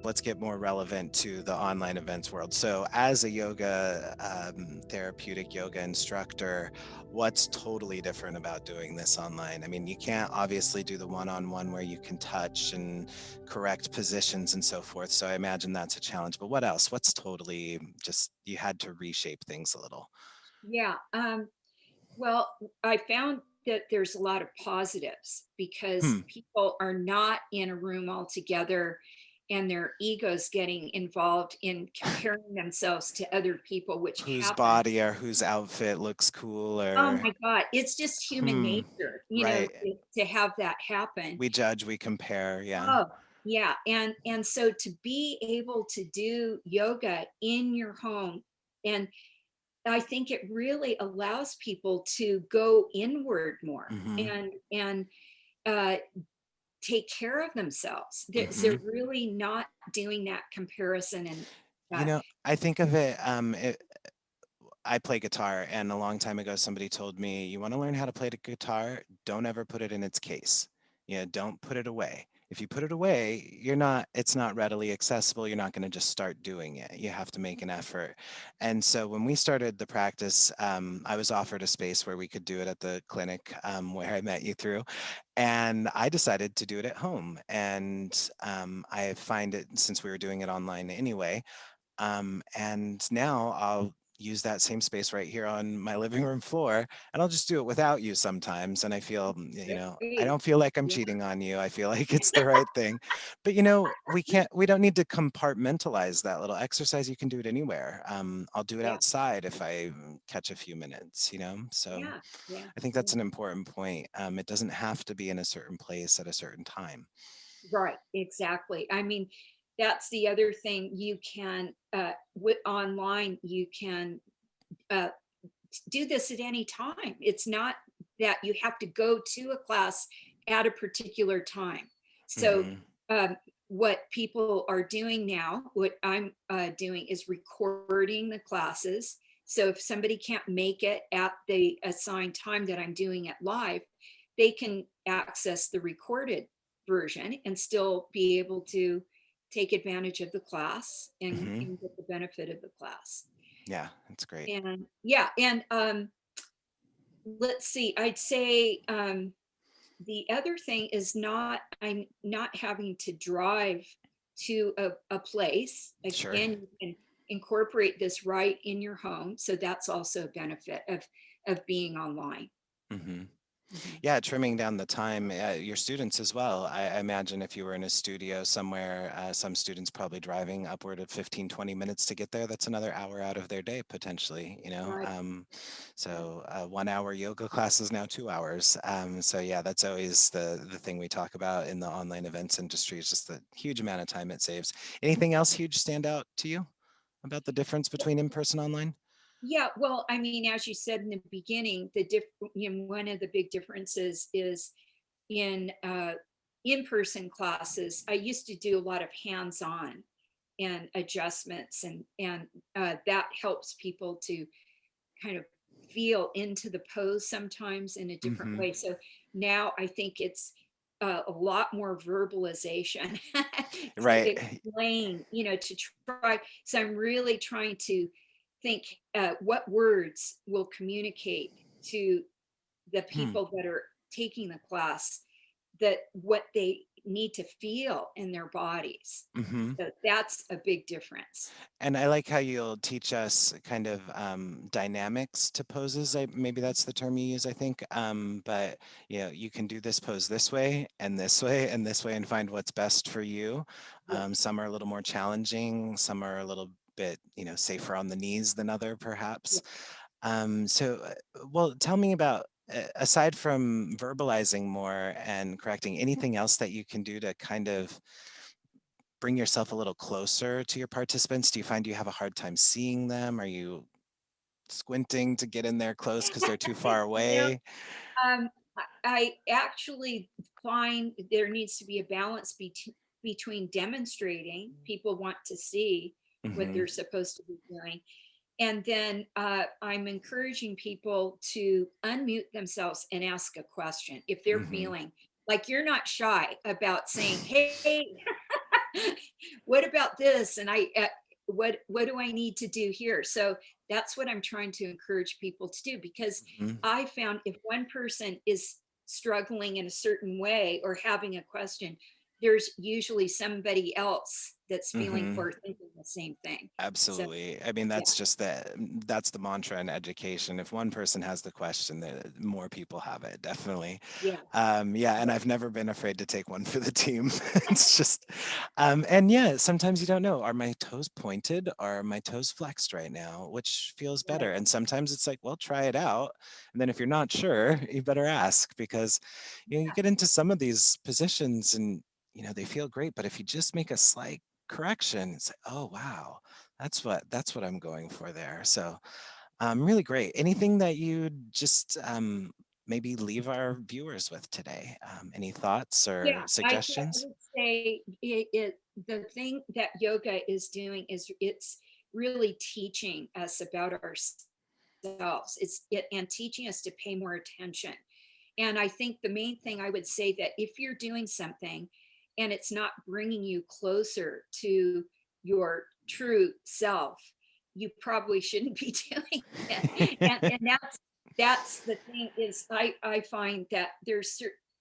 let's get more relevant to the online events world. So as a yoga, therapeutic yoga instructor, what's totally different about doing this online? I mean, you can't obviously do the one-on-one where you can touch and correct positions and so forth. So I imagine that's a challenge, but what else? What's totally just, you had to reshape things a little? Yeah. Well, I found that there's a lot of positives Hmm. because people are not in a room all together and their egos getting involved in comparing themselves to other people, which Whose happens. body or whose outfit looks cool Oh or, my God, it's just human hmm, nature, right. to have that happen. We judge, we compare. Yeah. Oh, yeah. And so to be able to do yoga in your home, and I think it really allows people to go inward more Hmm. and uh, take care of themselves. They're Hmm. really not doing that comparison and You know, I think of it, I play guitar, and a long time ago, somebody told me, you want to learn how to play the guitar? Don't ever put it in its case. Don't put it away. If you put it away, it's not readily accessible. You're not going to just start doing it. You have to make an effort. And so when we started the practice, I was offered a space where we could do it at the clinic where I met you through. And I decided to do it at home. And I find it, since we were doing it online anyway, and now I'll use that same space right here on my living room floor, and I'll just do it without you sometimes. And I feel, I great. don't feel like I'm Yeah. cheating on you. I feel like it's the right thing. But we don't need to compartmentalize that little exercise. You can do it anywhere. I'll do it Yeah. outside if I catch a few minutes, So Yeah. Yeah. I think Yeah. that's an important point. It doesn't have to be in a certain place at a certain time. Right, exactly. I mean, that's the other thing you can with online, you can uh, do this at any time. It's not that you have to go to a class at a particular time. So, Hmm. um, what people are doing now, what I'm doing is recording the classes. So, if somebody can't make it at the assigned time that I'm doing it live, they can access the recorded version and still be able to take advantage of the class Hmm. and get the benefit of the class. Yeah, that's great. And yeah, and let's see, I'd say the other thing is I'm not having to drive to a place. Sure. Again, you can incorporate this right in your home. So that's also a benefit of being online. Hmm. Mhm. Yeah, trimming down the time, your students as well. I imagine if you were in a studio somewhere, some students probably driving upward of 15, 20 minutes to get there. That's another hour out of their day potentially. Right. Yeah. So 1 hour yoga class is now 2 hours. So yeah, that's always the thing we talk about in the online events industry is just the huge amount of time it saves. Anything else huge stand out to you about the difference between in-person online? Yeah, well, I mean, as you said in the beginning, one of the big differences is in in-person classes. I used to do a lot of hands-on and adjustments, and that helps people to kind of feel into the pose sometimes in a different Hmm. way. So now I think it's a lot more verbalization to Right. explain, to try. So I'm really trying to think what words will communicate to the Hmm. people that are taking the class, that what they need to feel in their bodies. Hmm. So that's a big difference. And I like how you'll teach us kind of dynamics to poses. Maybe that's the term you use, I think. But you can do this pose this way and this way and this way and find what's best for you. Yeah. Some are a little more challenging. Some are a little bit, safer on the knees than other, Yeah. perhaps. Well, tell me about, aside from verbalizing more and correcting, anything else that you can do to kind of bring yourself a little closer to your participants? Do you find you have a hard time seeing them? Are you squinting to get in there close because they're too far You know, away? I actually find there needs to be a balance between demonstrating. People want to see what Hmm. they're supposed to be doing. And then I'm encouraging people to unmute themselves and ask a question if they're Hmm. feeling like you're not shy about saying, hey, what about this? And what do I need to do here? So that's what I'm trying to encourage people to do, because Mhm. I found if one person is struggling in a certain way or having a question, there's usually somebody else that's feeling Mhm. or thinking the same thing. So Absolutely. I mean, yeah, that's the mantra in education. If one person has the question, the more people have it, definitely. yeah, Yeah, and I've never been afraid to take one for the team. It's just, and yeah, sometimes you don't know. Are my toes pointed? Are my toes flexed right now? Which feels right, better? And sometimes it's like, well, try it out. And then if you're not sure, you better ask, because you get into some of these positions and they feel great, but if you just make a slight correction, it's like, oh wow, that's what I'm going for there. So really great. Anything that you just maybe leave our viewers with today? Any thoughts yeah. or I suggestions? would say the thing that yoga is doing is it's really teaching us about ourselves. And teaching us to pay more attention. And I think the main thing I would say, that if you're doing something and it's not bringing you closer to your true self, you probably shouldn't be doing it. And that's the thing, is I find that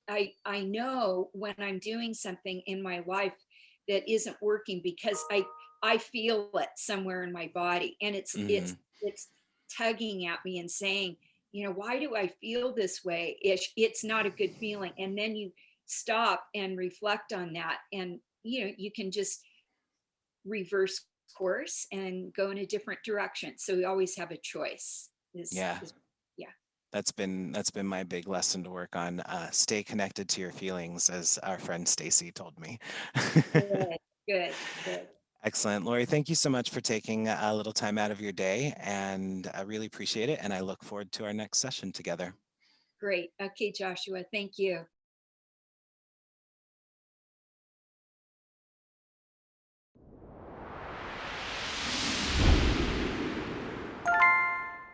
I know when I'm doing something in my life that isn't working, because I feel it somewhere in my body, and Hmm. it's tugging at me and saying, why do I feel this way? It's not a good feeling. And then you stop and reflect on that, and you can just reverse course and go in a different direction. So we always have a choice. Yeah, Yeah. that's been my big lesson to work on. Stay connected to your feelings, as our friend Stacy told me. Good, good, good. Excellent. Lori, thank you so much for taking a little time out of your day, and I really appreciate it. And I look forward to our next session together. Great. Okay, Joshua. Thank you.